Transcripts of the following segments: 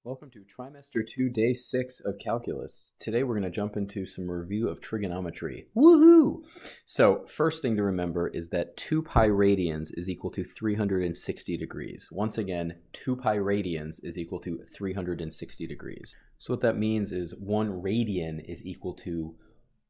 Welcome to Trimester 2, Day 6 of Calculus. Today we're going to jump into some review of trigonometry. Woohoo! So first thing to remember is that 2 pi radians is equal to 360 degrees. Once again, 2 pi radians is equal to 360 degrees. So what that means is 1 radian is equal to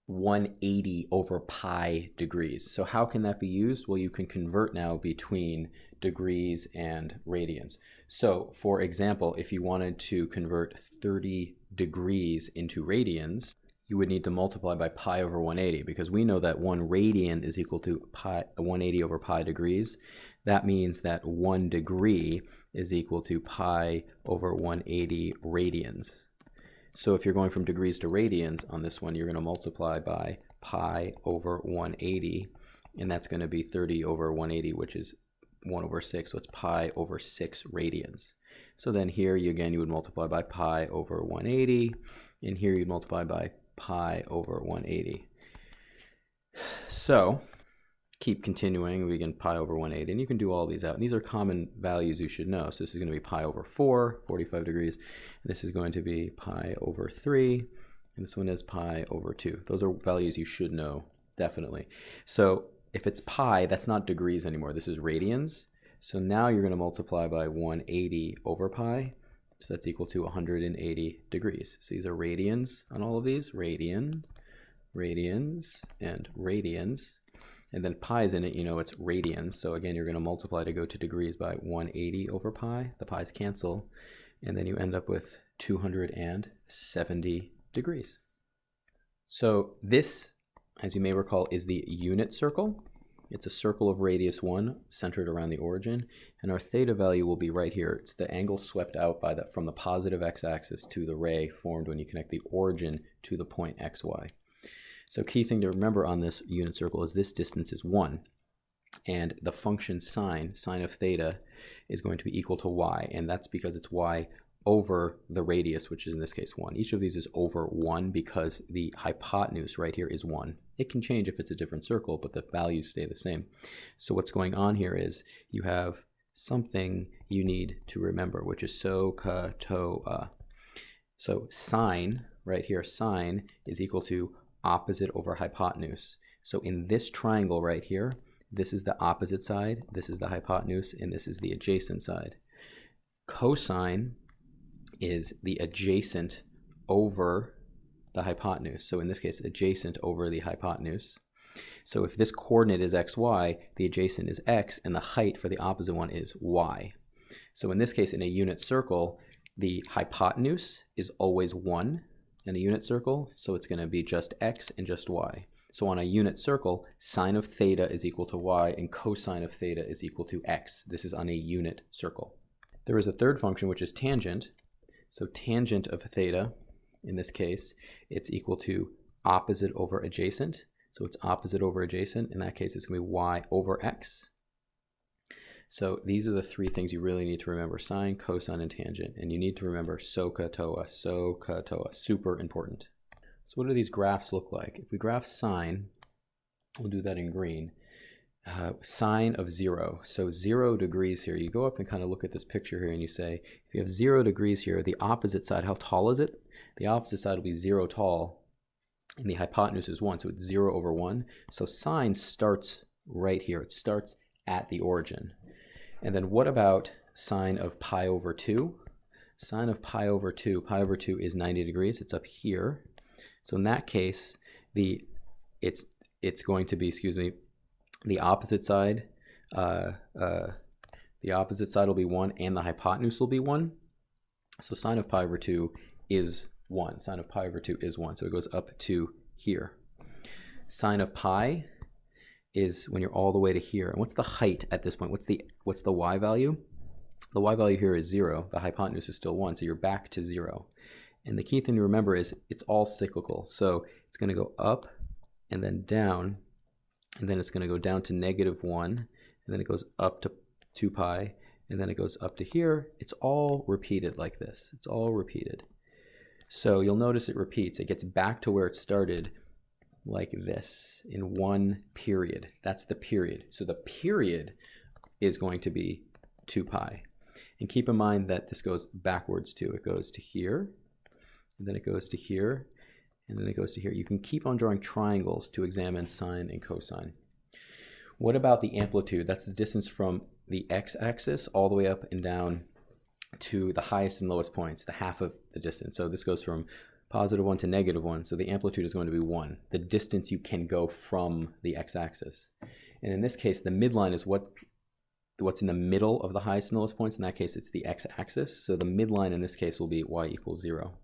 180 over pi degrees. So how can that be used? Well, you can convert now between degrees and radians. So for example, if you wanted to convert 30 degrees into radians, you would need to multiply by pi over 180 because we know that 1 radian is equal to 180 over pi degrees. That means that 1 degree is equal to pi over 180 radians. So if you're going from degrees to radians on this one, you're going to multiply by pi over 180, and that's going to be 30 over 180, which is 1 over 6, so it's pi over 6 radians. So then here, you would multiply by pi over 180, and here you'd multiply by pi over 180. So keep continuing, we begin pi over 180, and you can do all these out. And these are common values you should know. So this is going to be pi over 4, 45 degrees. And this is going to be pi over 3, and this one is pi over 2. Those are values you should know, definitely. So if it's pi, that's not degrees anymore. This is radians. So now you're going to multiply by 180 over pi. So that's equal to 180 degrees. So these are radians on all of these. Radians, and radians. And then pi is in it, you know it's radians. So again, you're going to multiply to go to degrees by 180 over pi. The pi's cancel. And then you end up with 270 degrees. So this, as you may recall, is the unit circle. It's a circle of radius 1 centered around the origin. And our theta value will be right here. It's the angle swept out by from the positive x-axis to the ray formed when you connect the origin to the point xy. So key thing to remember on this unit circle is this distance is 1, and the function sine of theta, is going to be equal to y, and that's because it's y over the radius, which is in this case 1. Each of these is over 1 because the hypotenuse right here is 1. It can change if it's a different circle, but the values stay the same. So what's going on here is you have something you need to remember, which is SOHCAHTOA. So sine, right here, sine is equal to opposite over hypotenuse. So in this triangle right here, this is the opposite side, this is the hypotenuse, and this is the adjacent side. Cosine is the adjacent over the hypotenuse. So in this case, adjacent over the hypotenuse. So if this coordinate is xy, the adjacent is x, and the height for the opposite one is y. So in this case, in a unit circle, the hypotenuse is always 1 in a unit circle, so it's going to be just x and just y. So on a unit circle, sine of theta is equal to y, and cosine of theta is equal to x. This is on a unit circle. There is a third function, which is tangent. So tangent of theta, in this case, it's equal to opposite over adjacent. So it's opposite over adjacent. In that case, it's going to be y over x. So these are the 3 things you really need to remember: sine, cosine, and tangent. And you need to remember SOHCAHTOA, super important. So what do these graphs look like? If we graph sine, we'll do that in green. Sine of 0. So 0 degrees here. You go up and kind of look at this picture here and you say, if you have 0 degrees here, the opposite side, how tall is it? The opposite side will be 0 tall, and the hypotenuse is 1, so it's 0 over 1. So sine starts right here. It starts at the origin. And then what about sine of pi over 2? Sine of pi over 2 is 90 degrees. It's up here. So in that case, it's going to be, the opposite side. The opposite side will be 1, and the hypotenuse will be 1. So sine of pi over 2 is 1. Sine of pi over 2 is 1. So it goes up to here. Sine of pi is when you're all the way to here. And what's the height at this point? What's the y value? The y value here is 0. The hypotenuse is still 1, so you're back to 0. And the key thing to remember is it's all cyclical. So it's going to go up and then down, and then it's going to go down to -1, and then it goes up to 2 pi, and then it goes up to here. It's all repeated like this. It's all repeated. So you'll notice it repeats. It gets back to where it started like this in one period. That's the period. So the period is going to be 2 pi. And keep in mind that this goes backwards too. It goes to here, and then it goes to here, and then it goes to here. You can keep on drawing triangles to examine sine and cosine. What about the amplitude? That's the distance from the x-axis all the way up and down to the highest and lowest points, the half of the distance. So this goes from +1 to -1, so the amplitude is going to be 1, the distance you can go from the x-axis. And in this case, the midline is what's in the middle of the highest and lowest points. In that case, it's the x-axis. So the midline in this case will be y equals 0.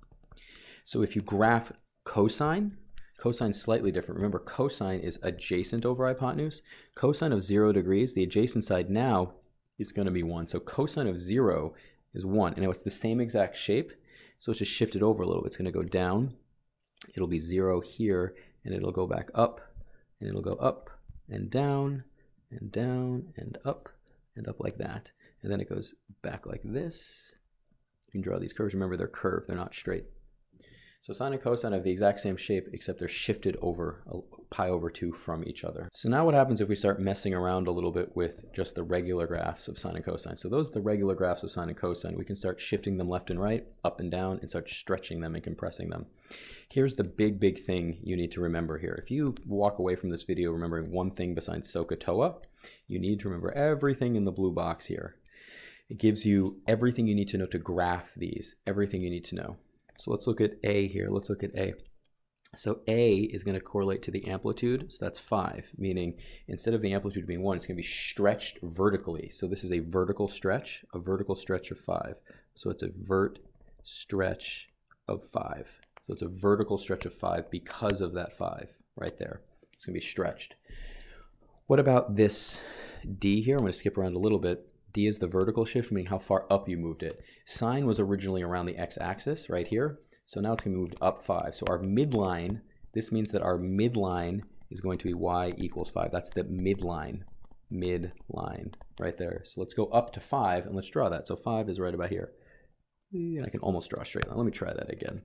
So if you graph cosine, cosine's slightly different. Remember, cosine is adjacent over hypotenuse. Cosine of 0 degrees, the adjacent side now is going to be 1. So cosine of 0 is 1. And now it's the same exact shape, so it's just shifted over a little bit. It's going to go down. It'll be 0 here, and it'll go back up, and it'll go up and down and down and up like that. And then it goes back like this. You can draw these curves. Remember, they're curved. They're not straight. So sine and cosine have the exact same shape, except they're shifted over pi/2 from each other. So now what happens if we start messing around a little bit with just the regular graphs of sine and cosine? So those are the regular graphs of sine and cosine. We can start shifting them left and right, up and down, and start stretching them and compressing them. Here's the big thing you need to remember here. If you walk away from this video remembering one thing besides SOHCAHTOA, you need to remember everything in the blue box here. It gives you everything you need to know to graph these, everything you need to know. So let's look at A here. Let's look at A. So A is going to correlate to the amplitude. So that's 5, meaning instead of the amplitude being 1, it's going to be stretched vertically. So this is a vertical stretch of 5. So it's a vert stretch of 5. So it's a vertical stretch of 5 because of that 5 right there. It's going to be stretched. What about this D here? I'm going to skip around a little bit. D is the vertical shift, meaning how far up you moved it. Sine was originally around the x-axis right here, so now it's going to be moved up 5. So our midline, this means that our midline is going to be y equals 5. That's the midline right there. So let's go up to 5 and let's draw that. So 5 is right about here. And I can almost draw a straight line. Let me try that again.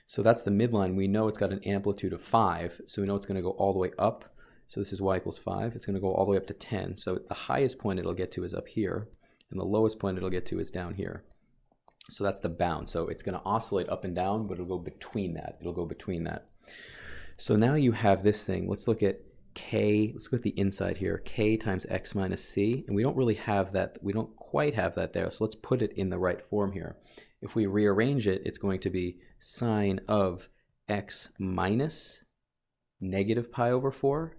So that's the midline. We know it's got an amplitude of 5, so we know it's going to go all the way up. So this is y equals 5. It's going to go all the way up to 10. So the highest point it'll get to is up here, and the lowest point it'll get to is down here. So that's the bound. So it's going to oscillate up and down, but it'll go between that. It'll go between that. So now you have this thing. Let's look at k. Let's look at the inside here. K times x minus c. And we don't really have that. We don't quite have that there. So let's put it in the right form here. If we rearrange it, it's going to be sine of x minus -pi/4.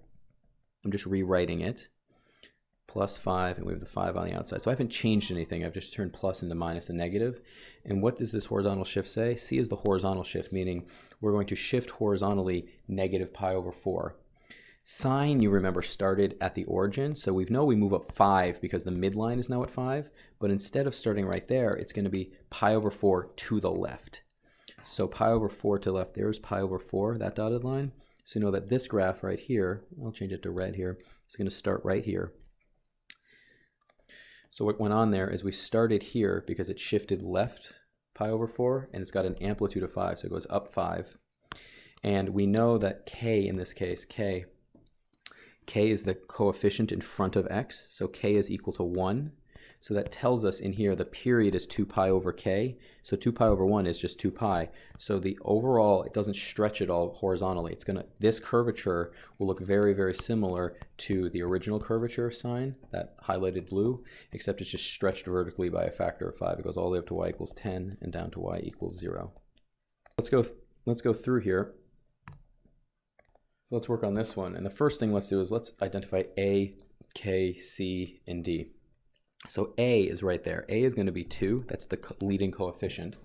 I'm just rewriting it, plus 5, and we have the 5 on the outside. So I haven't changed anything. I've just turned plus into minus and negative. And what does this horizontal shift say? C is the horizontal shift, meaning we're going to shift horizontally -pi/4. Sine, you remember, started at the origin. So we know we move up 5 because the midline is now at 5. But instead of starting right there, it's going to be pi/4 to the left. So pi/4 to the left, there's pi/4, that dotted line. So you know that this graph right here, I'll change it to red here, it's going to start right here. So what went on there is we started here because it shifted left pi/4, and it's got an amplitude of 5, so it goes up 5. And we know that k in this case, k is the coefficient in front of x, so k is equal to 1. So that tells us in here the period is 2pi/k. So 2pi/1 is just 2pi. So the overall, it doesn't stretch it all horizontally. This curvature will look very similar to the original curvature of sine, that highlighted blue, except it's just stretched vertically by a factor of 5. It goes all the way up to y equals 10 and down to y equals 0. Let's go through here. So let's work on this one. And the first thing let's do is let's identify A, K, C, and D. So A is right there. A is going to be 2. That's the leading coefficient.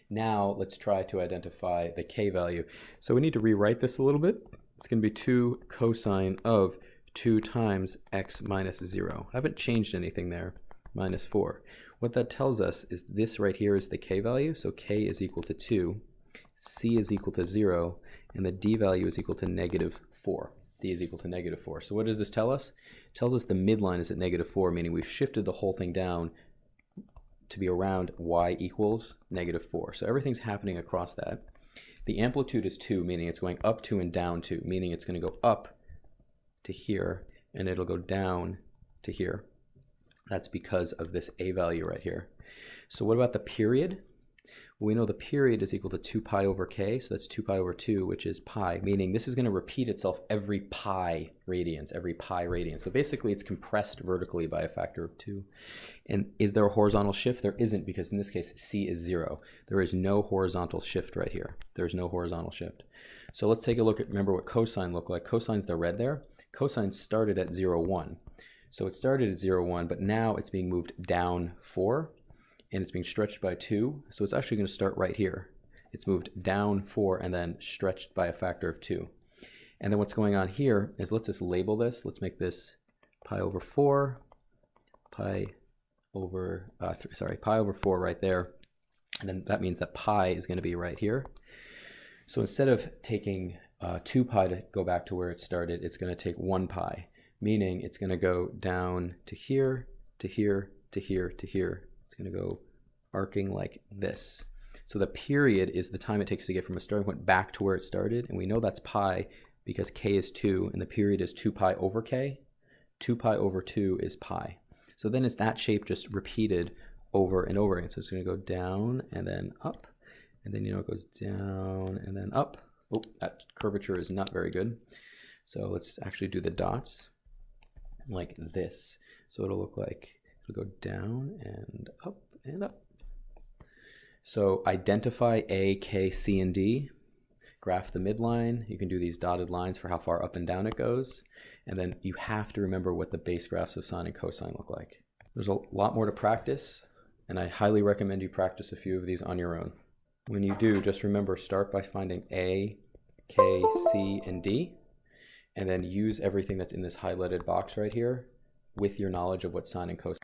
Now let's try to identify the K value. So we need to rewrite this a little bit. It's going to be 2 cosine of 2 times x minus 0. I haven't changed anything there, minus 4. What that tells us is this right here is the K value. So K is equal to 2, C is equal to 0, and the D value is equal to -4. D is equal to -4. So what does this tell us? It tells us the midline is at -4, meaning we've shifted the whole thing down to be around y equals -4. So everything's happening across that. The amplitude is 2, meaning it's going up 2 and down 2, meaning it's going to go up to here, and it'll go down to here. That's because of this a value right here. So what about the period? Well, we know the period is equal to 2 pi over k, so that's 2 pi over 2, which is pi, meaning this is going to repeat itself every pi radians, So basically it's compressed vertically by a factor of 2. And is there a horizontal shift? There isn't, because in this case c is 0. There is no horizontal shift right here. There's no horizontal shift. So let's take a look at, remember what cosine looked like. Cosine's the red there. Cosine started at 0, 1. So it started at 0, 1, but now it's being moved down 4. And it's being stretched by 2, so it's actually going to start right here. It's moved down 4 and then stretched by a factor of 2. And then what's going on here is, let's just label this. Let's make this pi over 4, pi over 4 right there. And then that means that pi is going to be right here. So instead of taking 2 pi to go back to where it started, it's going to take 1 pi, meaning it's going to go down to here, to here, to here, to here. It's going to go arcing like this. So the period is the time it takes to get from a starting point back to where it started, and we know that's pi because k is 2 and the period is 2 pi over k. 2 pi over 2 is pi. So then it's that shape just repeated over and over again. So it's going to go down and then up, and then it goes down and then up. Oh, that curvature is not very good. So let's actually do the dots like this. So it'll look like it'll go down and up and up. So identify A, K, C, and D. Graph the midline. You can do these dotted lines for how far up and down it goes. And then you have to remember what the base graphs of sine and cosine look like. There's a lot more to practice, and I highly recommend you practice a few of these on your own. When you do, just remember, start by finding A, K, C, and D, and then use everything that's in this highlighted box right here with your knowledge of what sine and cosine